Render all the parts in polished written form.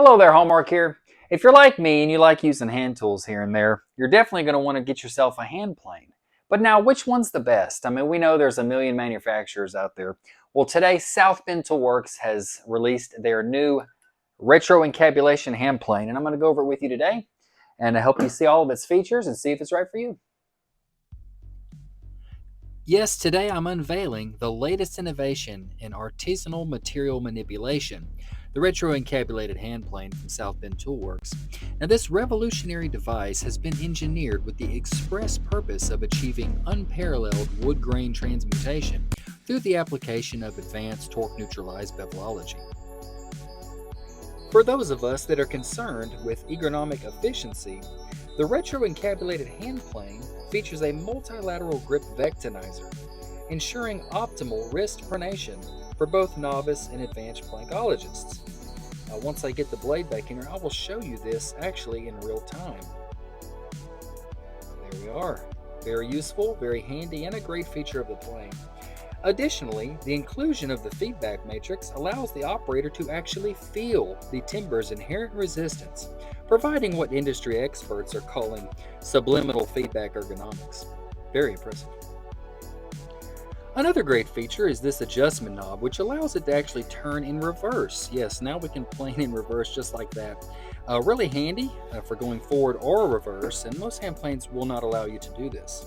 Hello there, Hallmark here. If you're like me and you like using hand tools here and there, you're definitely going to want to get yourself a hand plane. But now, which one's the best? I mean, we know there's a million manufacturers out there. Well, today, Southbend Toolworks has released their new Retroencabulation hand plane, and I'm going to go over it with you today and help you see all of its features and see if it's right for you. Yes, today I'm unveiling the latest innovation in artisanal material manipulation, the Retroencabulated hand plane from Southbend Toolworks. Now, this revolutionary device has been engineered with the express purpose of achieving unparalleled wood grain transmutation through the application of advanced torque-neutralized bevelology. For those of us that are concerned with ergonomic efficiency, the Retroencabulated hand plane features a multilateral grip vectinizer, ensuring optimal wrist pronation for both novice and advanced plankologists. Now, once I get the blade back in here, I will show you this actually in real time. There we are. Very useful, very handy, and a great feature of the plane. Additionally, the inclusion of the feedback matrix allows the operator to actually feel the timber's inherent resistance, providing what industry experts are calling subliminal feedback ergonomics. Very impressive. Another great feature is this adjustment knob, which allows it to actually turn in reverse. Yes, now we can plane in reverse just like that. Really handy for going forward or reverse, and most hand planes will not allow you to do this.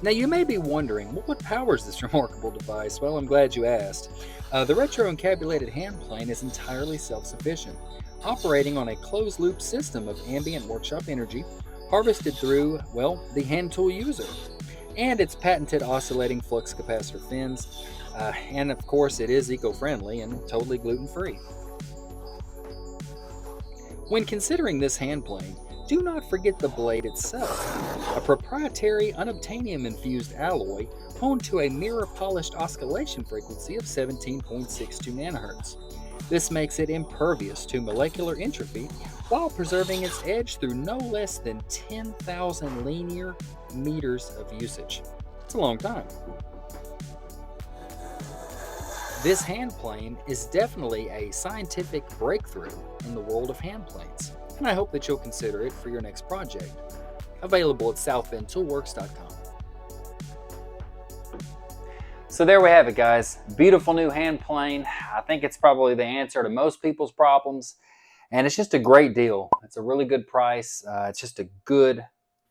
Now, you may be wondering, well, what powers this remarkable device? Well, I'm glad you asked. The Retroencabulated hand plane is entirely self-sufficient, operating on a closed-loop system of ambient workshop energy harvested through, well, the hand tool user, and its patented oscillating flux capacitor fins, and of course it is eco-friendly and totally gluten-free. When considering this hand plane, do not forget the blade itself, a proprietary unobtainium-infused alloy honed to a mirror-polished oscillation frequency of 17.62 nanohertz. This makes it impervious to molecular entropy while preserving its edge through no less than 10,000 linear meters of usage. It's a long time. This hand plane is definitely a scientific breakthrough in the world of hand planes, and I hope that you'll consider it for your next project. Available at southbendtoolworks.com. So there we have it, guys. Beautiful new hand plane. I think it's probably the answer to most people's problems, and it's just a great deal. It's a really good price. It's just a good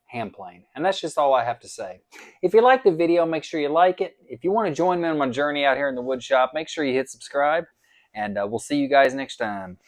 hand plane, and that's just all I have to say. If you like the video, make sure you like it. If you want to join me on my journey out here in the wood shop, make sure you hit subscribe, and we'll see you guys next time.